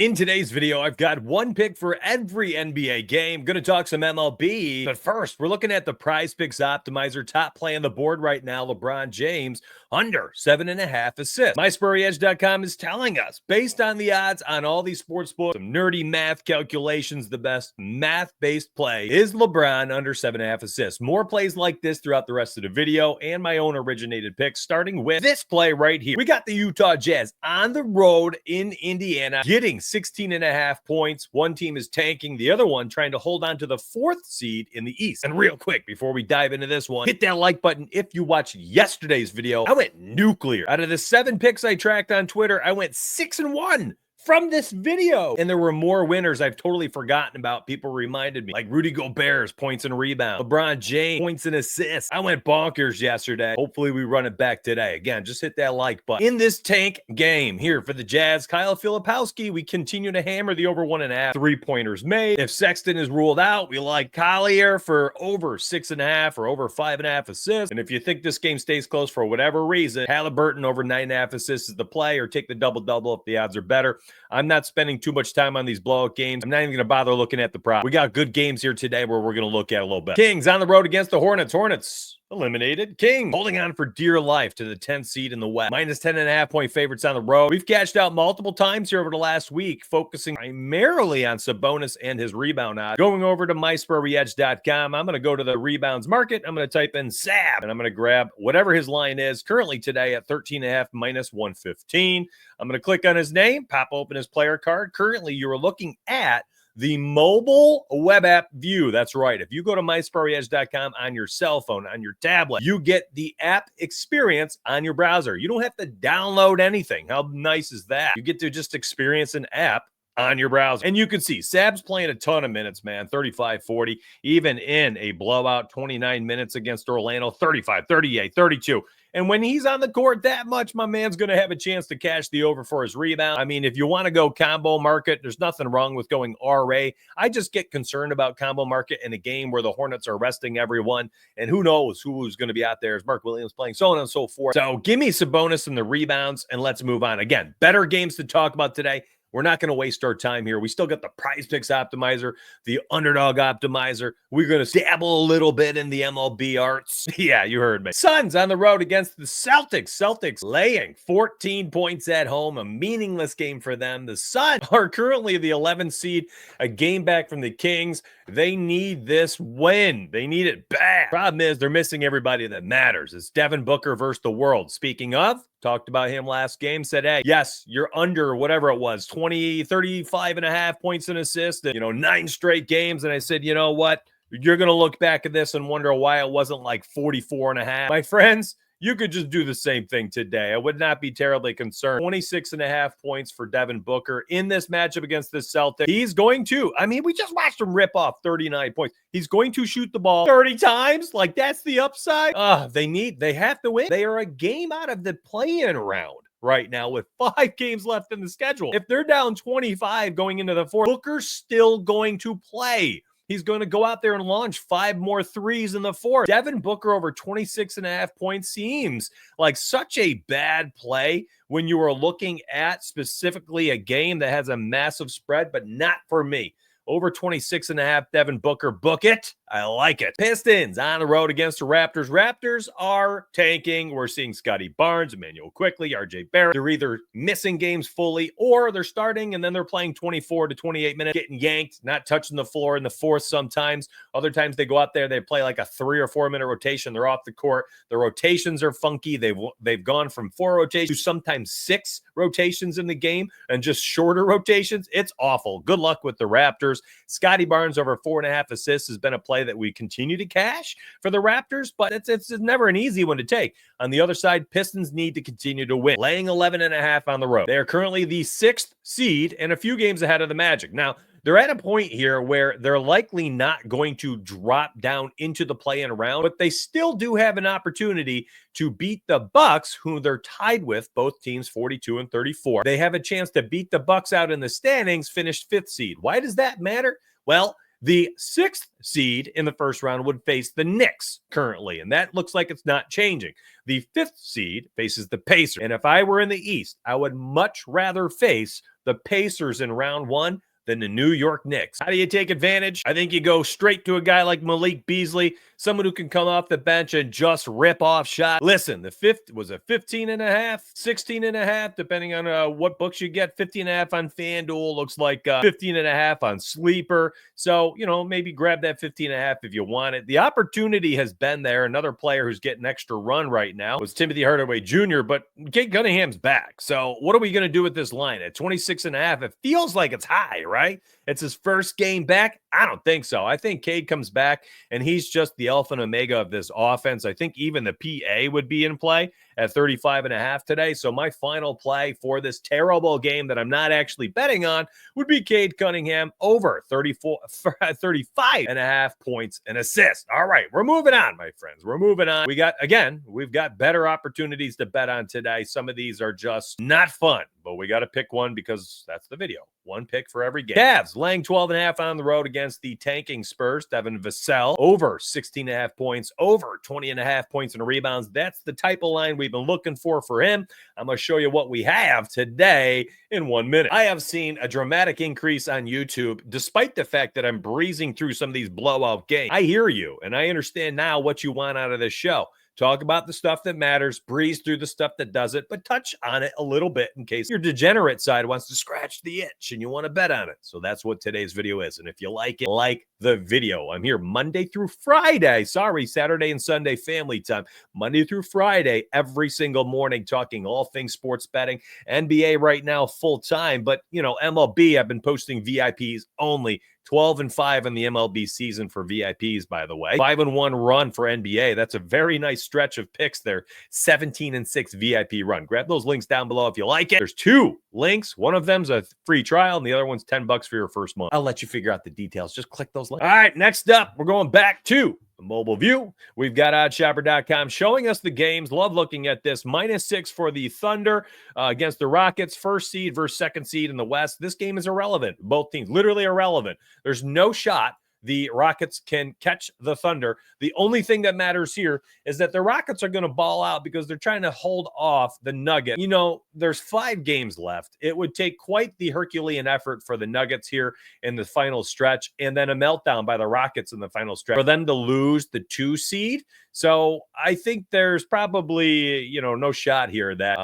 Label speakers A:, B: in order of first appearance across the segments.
A: In today's video, I've got one pick for every NBA game. Going to talk some MLB. But first, we're looking at the Prize Picks Optimizer. Top play on the board right now, LeBron James, under 7.5 assists. MySportyEdge.com is telling us, based on the odds on all these sports books, some nerdy math calculations, the best math-based play is LeBron under 7.5 assists. More plays like this throughout the rest of the video and my own originated picks, starting with this play right here. We got the Utah Jazz on the road in Indiana, getting 16.5 points. One team is tanking, the other one trying to hold on to the 4th seed in the East. And real quick, before we dive into this one, hit that like button if you watched yesterday's video. I went nuclear. Out of the 7 picks I tracked on Twitter, I went 6-1 from this video. And there were more winners I've totally forgotten about. People reminded me, like Rudy Gobert's points and rebound, LeBron James points and assists. I went bonkers yesterday. Hopefully we run it back today. Again, just hit that like button. In this tank game here for the Jazz, Kyle Filipowski, we continue to hammer the over 1.5. 3-pointers made. If Sexton is ruled out, we like Collier for over 6.5 or over 5.5 assists. And if you think this game stays close for whatever reason, Halliburton over 9.5 assists is the play, or take the double-double if the odds are better. I'm not spending too much time on these blowout games. I'm not even going to bother looking at the prop. We got good games here today where we're going to look at a little bit. Kings on the road against the Hornets. Hornets eliminated. King holding on for dear life to the 10th seed in the West. Minus 10.5 point favorites on the road. We've cashed out multiple times here over the last week, focusing primarily on Sabonis and his rebound odds. Going over to MySportyEdge.com, I'm going to go to the rebounds market. I'm going to type in Sab, and I'm going to grab whatever his line is currently today at 13.5 minus 115. I'm going to click on his name, pop open his player card. Currently, you're looking at the mobile web app view. That's right. If you go to MySportyEdge.com on your cell phone, on your tablet, you get the app experience on your browser. You don't have to download anything. How nice is that? You get to just experience an app on your browser. And you can see Sab's playing a ton of minutes, man. 35, 40, even in a blowout, 29 minutes against Orlando, 35, 38, 32. And when he's on the court that much, my man's going to have a chance to cash the over for his rebound. I mean, if you want to go combo market, there's nothing wrong with going RA. I just get concerned about combo market in a game where the Hornets are resting everyone. And who knows who's going to be out there. Is Mark Williams playing, so on and so forth. So give me Sabonis and the rebounds, and let's move on. Again, better games to talk about today. We're not going to waste our time here. We still got the Prize Picks Optimizer, the Underdog Optimizer. We're going to dabble a little bit in the MLB arts. Yeah, you heard me. Suns on the road against the Celtics. Celtics laying 14 points at home, a meaningless game for them. The Suns are currently the 11th seed, a game back from the Kings. They need this win. They need it bad. Problem is they're missing everybody that matters. It's Devin Booker versus the world. Speaking of, talked about him last game, said, hey, yes, you're under whatever it was, 35.5 points and assists, 9 straight games. And I said, you know what? You're going to look back at this and wonder why it wasn't like 44.5. My friends, you could just do the same thing today. I would not be terribly concerned. 26.5 points for Devin Booker in this matchup against the Celtics. He's going to, we just watched him rip off 39 points. He's going to shoot the ball 30 times. Like, that's the upside. They have to win. They are a game out of the play-in round right now with 5 games left in the schedule. If they're down 25 going into the 4th, Booker's still going to play. He's going to go out there and launch 5 more threes in the 4th. Devin Booker over 26.5 points seems like such a bad play when you are looking at specifically a game that has a massive spread, but not for me. Over 26.5, Devin Booker, book it. I like it. Pistons on the road against the Raptors. Raptors are tanking. We're seeing Scotty Barnes, Emmanuel Quickly, RJ Barrett. They're either missing games fully or they're starting and then they're playing 24 to 28 minutes, getting yanked, not touching the floor in the 4th sometimes. Other times they go out there, they play like a 3 or 4 minute rotation. They're off the court. The rotations are funky. They've gone from 4 rotations to sometimes 6 rotations in the game and just shorter rotations. It's awful. Good luck with the Raptors. Scotty Barnes over 4.5 assists has been a play that we continue to cash for the Raptors, but it's never an easy one to take. On the other side, Pistons need to continue to win, laying 11.5 on the road. They are currently the 6th seed and a few games ahead of the Magic. Now, they're at a point here where they're likely not going to drop down into the play-in round, but they still do have an opportunity to beat the Bucks, who they're tied with, both teams 42 and 34. They have a chance to beat the Bucks out in the standings, finished 5th seed. Why does that matter? Well, the 6th seed in the first round would face the Knicks currently, and that looks like it's not changing. The 5th seed faces the Pacers, and if I were in the East, I would much rather face the the Pacers in round one than the New York Knicks. How do you take advantage? I think you go straight to a guy like Malik Beasley, someone who can come off the bench and just rip off shots. Listen, the fifth was a 15.5, 16.5, depending on what books you get. 15.5 on FanDuel, looks like 15.5 on Sleeper. So, maybe grab that 15.5 if you want it. The opportunity has been there. Another player who's getting extra run right now was Timothy Hardaway Jr., but Cade Cunningham's back. So what are we going to do with this line at 26.5? It feels like it's high, right? It's his first game back. I don't think so. I think Cade comes back and he's just the alpha and omega of this offense. I think even the PA would be in play at 35.5 today. So my final play for this terrible game that I'm not actually betting on would be Cade Cunningham over 35.5 points and assists. All right, we're moving on, my friends. We're moving on. We've got better opportunities to bet on today. Some of these are just not fun, but we got to pick one because that's the video. One pick for every game. Cavs laying 12.5 on the road against the tanking Spurs. Devin Vassell over 16.5 points, over 20.5 points and rebounds. That's the type of line we've been looking for him. I'm going to show you what we have today in 1 minute. I have seen a dramatic increase on YouTube, despite the fact that I'm breezing through some of these blowout games. I hear you, and I understand now what you want out of this show. Talk about the stuff that matters, breeze through the stuff that doesn't, but touch on it a little bit in case your degenerate side wants to scratch the itch and you want to bet on it. So that's what today's video is. And if you like it, like the video. I'm here Monday through Friday. Sorry, Saturday and Sunday family time. Monday through Friday, every single morning, talking all things sports betting. NBA right now full time, but MLB, I've been posting VIPs only. 12-5 in the MLB season for VIPs, by the way. 5-1 run for NBA. That's a very nice stretch of picks there. 17-6 VIP run. Grab those links down below if you like it. There's two links. One of them's a free trial, and the other one's $10 for your first month. I'll let you figure out the details. Just click those links. All right, next up, we're going back to the mobile view. We've got oddshopper.com showing us the games. Love looking at this. -6 for the Thunder against the Rockets. First seed versus second seed in the West. This game is irrelevant. Both teams, literally irrelevant. There's no shot the Rockets can catch the Thunder. The only thing that matters here is that the Rockets are going to ball out because they're trying to hold off the Nuggets. There's 5 games left. It would take quite the Herculean effort for the Nuggets here in the final stretch, and then a meltdown by the Rockets in the final stretch for them to lose the 2 seed. So I think there's probably, no shot here that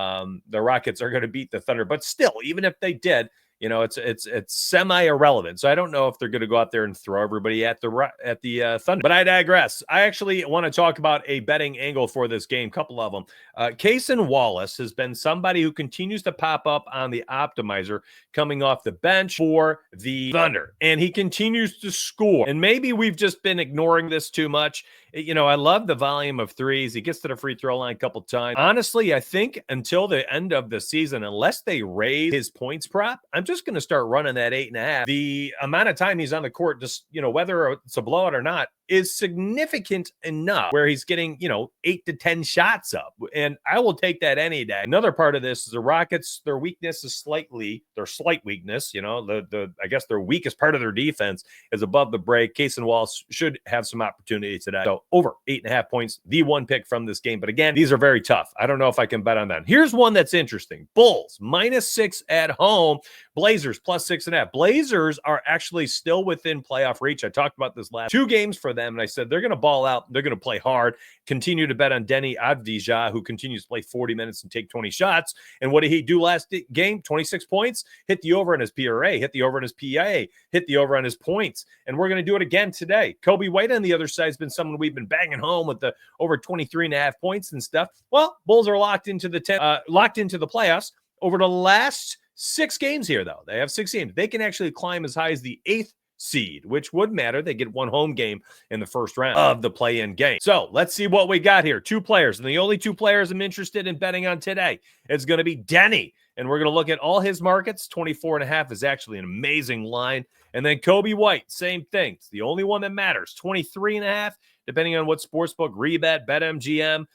A: the Rockets are going to beat the Thunder. But still, even if they did, it's semi-irrelevant. So I don't know if they're going to go out there and throw everybody at the Thunder. But I digress. I actually want to talk about a betting angle for this game, couple of them. Cason Wallace has been somebody who continues to pop up on the optimizer coming off the bench for the Thunder. And he continues to score. And maybe we've just been ignoring this too much. I love the volume of threes. He gets to the free throw line a couple times. Honestly, I think until the end of the season, unless they raise his points prop, I'm just going to start running that 8.5. The amount of time he's on the court, just, whether it's a blowout or not, is significant enough where he's getting, 8 to 10 shots up. And I will take that any day. Another part of this is the Rockets, their weakness is slight weakness. I guess their weakest part of their defense is above the break. Cason Wallace should have some opportunity today. So over 8.5 points, the one pick from this game. But again, these are very tough. I don't know if I can bet on that. Here's one that's interesting. Bulls -6 at home. Blazers +6.5. Blazers are actually still within playoff reach. I talked about this last 2 games for them, and I said they're going to ball out. They're going to play hard. Continue to bet on Deni Avdija, who continues to play 40 minutes and take 20 shots. And what did he do last game? 26 points. Hit the over on his PRA. Hit the over on his PA. Hit the over on his points. And we're going to do it again today. Coby White on the other side has been someone we've been banging home with the over 23.5 points and stuff. Well, Bulls are locked into the playoffs over the last 6 games here, though. They have 6 games. They can actually climb as high as the 8th seed, which would matter. They get 1 home game in the first round of the play-in game. So let's see what we got here. 2 players, and the only 2 players I'm interested in betting on today is going to be Deni. And we're going to look at all his markets. 24.5 is actually an amazing line. And then Coby White, same thing. It's the only one that matters. 23.5, depending on what sportsbook, Rebet, BetMGM,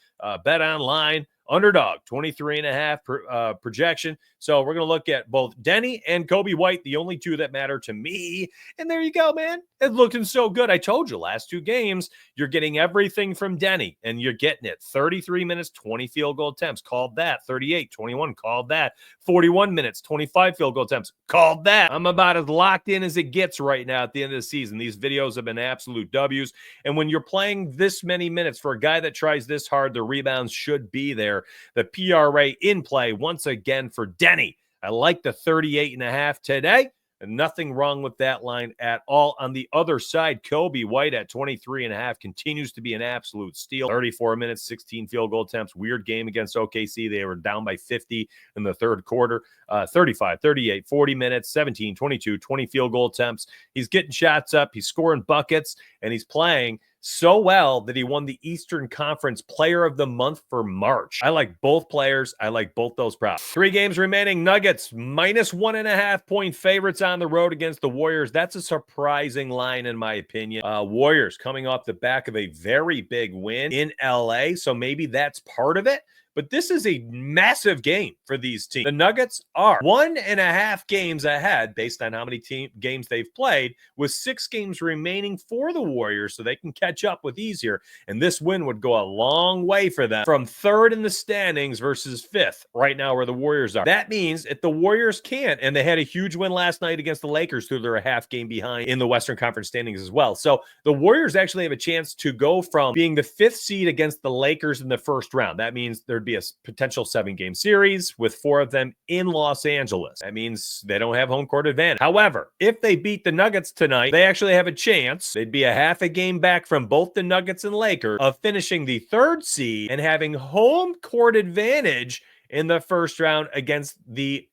A: Bet Online, Underdog, 23.5 projection. So we're going to look at both Deni and Coby White, the only two that matter to me. And there you go, man. It's looking so good. I told you last two games, you're getting everything from Deni, and you're getting it. 33 minutes, 20 field goal attempts. Called that. 38, 21. Called that. 41 minutes, 25 field goal attempts. Called that. I'm about as locked in as it gets right now at the end of the season. These videos have been absolute W's. And when you're playing this many minutes for a guy that tries this hard, the rebounds should be there. The PRA in play once again for Deni. I like the 38.5 today. And nothing wrong with that line at all. On the other side, Coby White at 23.5 continues to be an absolute steal. 34 minutes, 16 field goal attempts. Weird game against OKC. They were down by 50 in the third quarter. 35, 38, 40 minutes, 17, 22, 20 field goal attempts. He's getting shots up. He's scoring buckets, and he's playing so well that he won the Eastern Conference Player of the Month for March. I like both players. I like both those props. 3 games remaining. Nuggets -1.5 point favorites on the road against the Warriors. That's a surprising line in my opinion. Warriors coming off the back of a very big win in LA, so maybe that's part of it. But this is a massive game for these teams. The Nuggets are 1.5 games ahead based on how many games they've played, with 6 games remaining for the Warriors, so they can catch up with easier. And this win would go a long way for them from 3rd in the standings versus 5th right now where the Warriors are. That means if the Warriors can't, and they had a huge win last night against the Lakers, who they're a half game behind in the Western Conference standings as well. So the Warriors actually have a chance to go from being the 5th seed against the Lakers in the first round. That means there'd be a potential 7-game series with 4 of them in Los Angeles. That means they don't have home court advantage. However, if they beat the Nuggets tonight, they actually have a chance. They'd be a half a game back from both the Nuggets and Lakers of finishing the 3rd seed and having home court advantage in the first round against either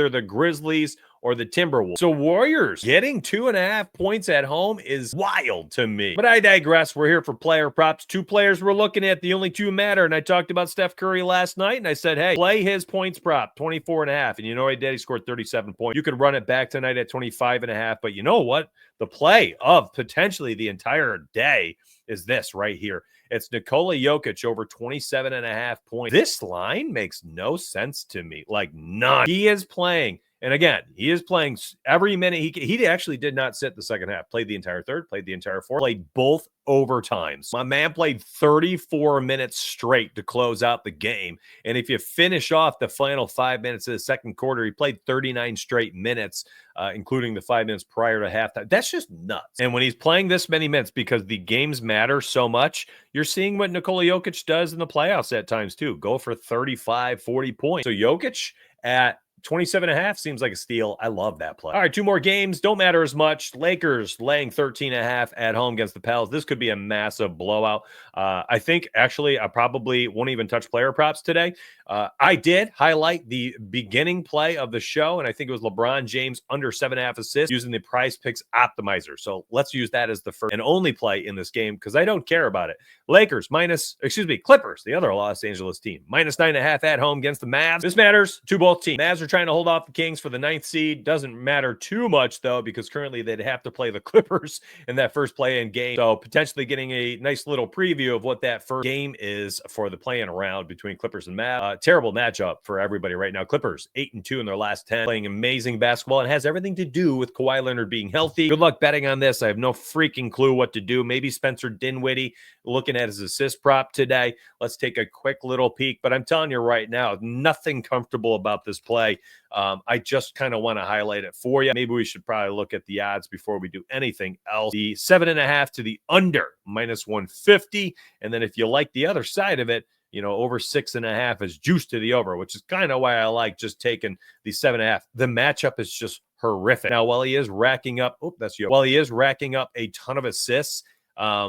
A: the Grizzlies or the Timberwolves. So Warriors getting 2.5 points at home is wild to me. But I digress. We're here for player props. 2 players we're looking at. The only 2 matter. And I talked about Steph Curry last night, and I said, hey, play his points prop, 24.5. And you know what he did? He scored 37 points. You could run it back tonight at 25.5. But you know what? The play of potentially the entire day is this right here. It's Nikola Jokic over 27.5 points. This line makes no sense to me. Like none. He is playing. And again, he is playing every minute. He actually did not sit the second half. Played the entire third, played the entire fourth, played both overtimes. My man played 34 minutes straight to close out the game. And if you finish off the final 5 minutes of the second quarter, he played 39 straight minutes, including the 5 minutes prior to halftime. That's just nuts. And when he's playing this many minutes, because the games matter so much, you're seeing what Nikola Jokic does in the playoffs at times too. Go for 35, 40 points. So Jokic at 27.5 seems like a steal. I love that play. All right, 2 more games. Don't matter as much. Lakers laying 13.5 at home against the Pels. This could be a massive blowout. I think, actually, I probably won't even touch player props today. I did highlight the beginning play of the show, and I think it was LeBron James under 7.5 assists using the PrizePicks optimizer. So let's use that as the first and only play in this game because I don't care about it. Clippers, the other Los Angeles team, -9.5 at home against the Mavs. This matters to both teams. Mavs are trying to hold off the Kings for the 9th seed. Doesn't matter too much, though, because currently they'd have to play the Clippers in that first play-in game. So potentially getting a nice little preview of what that first game is for the play-in round between Clippers and Mavs. Terrible matchup for everybody right now. Clippers 8-2 in their last 10, playing amazing basketball, and has everything to do with Kawhi Leonard being healthy. Good luck betting on this. I have no freaking clue what to do. Maybe Spencer Dinwiddie looking at his assist prop today. Let's take a quick little peek. But I'm telling you right now, nothing comfortable about this play. I just kind of want to highlight it for you. Maybe we should probably look at the odds before we do anything else. The 7.5 to the under, -150. And then if you like the other side of it, over 6.5 is juice to the over, which is kind of why I like just taking the 7.5. The matchup is just horrific. Now, while he is racking up a ton of assists,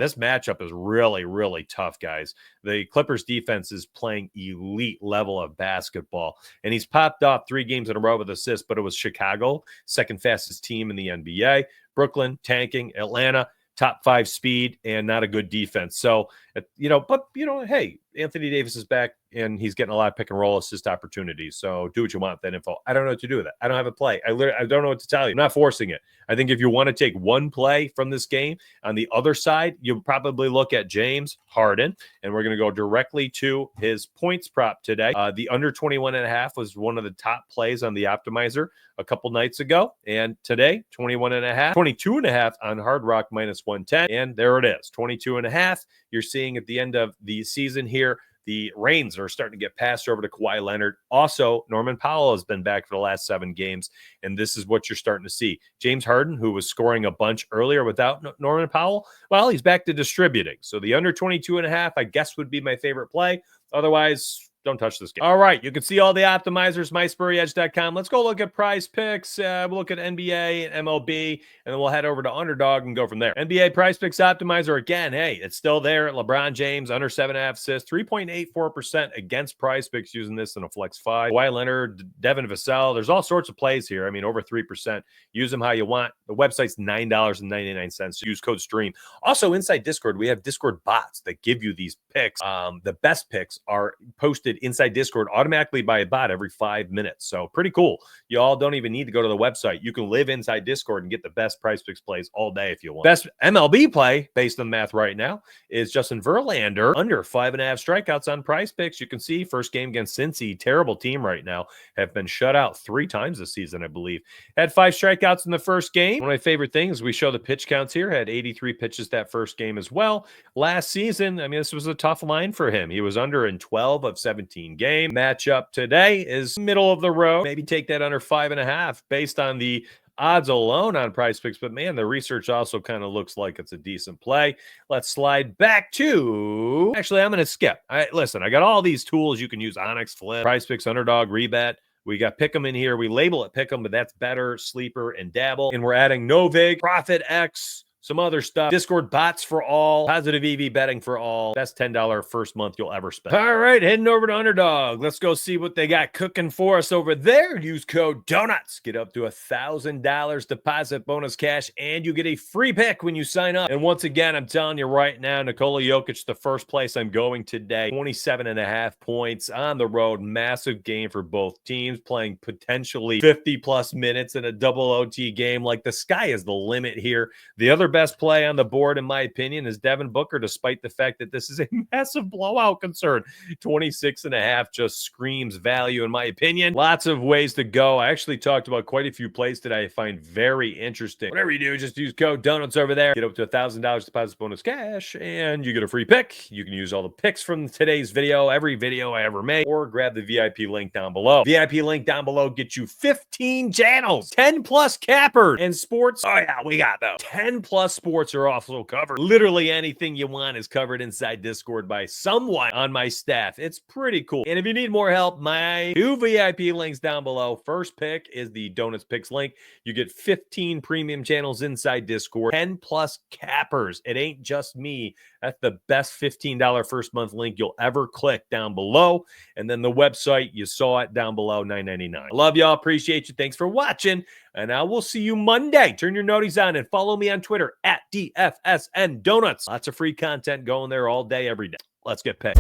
A: this matchup is really, really tough, guys. The Clippers defense is playing elite level of basketball, and he's popped off 3 games in a row with assists, but it was Chicago, second fastest team in the NBA, Brooklyn tanking, Atlanta, top 5 speed, and not a good defense. So, hey, Anthony Davis is back, and he's getting a lot of pick and roll assist opportunities. So do what you want with that info. I don't know what to do with it. I don't have a play. I don't know what to tell you. I'm not forcing it. I think if you want to take one play from this game, on the other side, you'll probably look at James Harden, and we're going to go directly to his points prop today. The under 21.5 was one of the top plays on the optimizer a couple nights ago, and today 21.5, 22.5 on Hard Rock minus 110, and there it is, 22.5. You're seeing at the end of the season here, the reins are starting to get passed over to Kawhi Leonard. Also, Norman Powell has been back for the last 7 games, and this is what you're starting to see. James Harden, who was scoring a bunch earlier without Norman Powell, well, he's back to distributing. So the under 22.5, I guess, would be my favorite play. Otherwise, don't touch this game. All right, you can see all the optimizers, myspurryedge.com. Let's go look at prize picks. We'll look at NBA and MLB, and then we'll head over to underdog and go from there. NBA prize picks optimizer, again, hey, it's still there. LeBron James, under 7.5 assists, 3.84% against prize picks using this in a flex 5. Kawhi Leonard, Devin Vassell, there's all sorts of plays here. I mean, over 3%. Use them how you want. The website's $9.99. Use code STREAM. Also, inside Discord, we have Discord bots that give you these picks. The best picks are posted inside Discord automatically by a bot every 5 minutes. So pretty cool. You all don't even need to go to the website. You can live inside Discord and get the best price picks plays all day if you want. Best MLB play, based on math right now, is Justin Verlander, under 5.5 strikeouts on price picks. You can see first game against Cincy, terrible team right now, have been shut out 3 times this season, I believe. Had 5 strikeouts in the first game. One of my favorite things, we show the pitch counts here, had 83 pitches that first game as well. Last season, I mean, this was a tough line for him. He was under in 12 of 17 game. Matchup today is middle of the road. Maybe take that under 5.5 based on the odds alone on price picks, but man, the research also kind of looks like it's a decent play. Let's slide back to, actually, I'm going to skip. Listen, I got all these tools you can use: Onyx, Flip, price picks, underdog, rebet. We got Pick'em in here. We label it Pick'em, but that's better, Sleeper, and Dabble. And we're adding Novig, Profit X, some other stuff. Discord bots for all. Positive EV betting for all. Best $10 first month you'll ever spend. All right, heading over to Underdog. Let's go see what they got cooking for us over there. Use code DONUTS. Get up to $1,000 deposit bonus cash, and you get a free pick when you sign up. And once again, I'm telling you right now, Nikola Jokic, the first place I'm going today. 27.5 points on the road. Massive game for both teams, playing potentially 50-plus minutes in a double OT game. Like, the sky is the limit here. The other best play on the board, in my opinion, is Devin Booker, despite the fact that this is a massive blowout concern. 26.5 just screams value, in my opinion. Lots of ways to go. I actually talked about quite a few plays today I find very interesting. Whatever you do, just use code DONUTS over there. Get up to $1,000 deposit bonus cash, and you get a free pick. You can use all the picks from today's video, every video I ever made, or grab the VIP link down below. VIP link down below gets you 15 channels, 10+ cappers, and sports. Oh yeah, we got those. 10+ sports are also covered. Literally anything you want is covered inside Discord by someone on my staff. It's pretty cool. And if you need more help, my 2 VIP links down below. First pick is the Donuts Picks link. You get 15 premium channels inside Discord, 10+ cappers. It ain't just me. That's the best $15 first month link you'll ever click down below. And then the website, you saw it down below, $9.99. I love y'all. Appreciate you. Thanks for watching. And I will see you Monday. Turn your noties on and follow me on Twitter at DFSN Donuts. Lots of free content going there all day, every day. Let's get paid.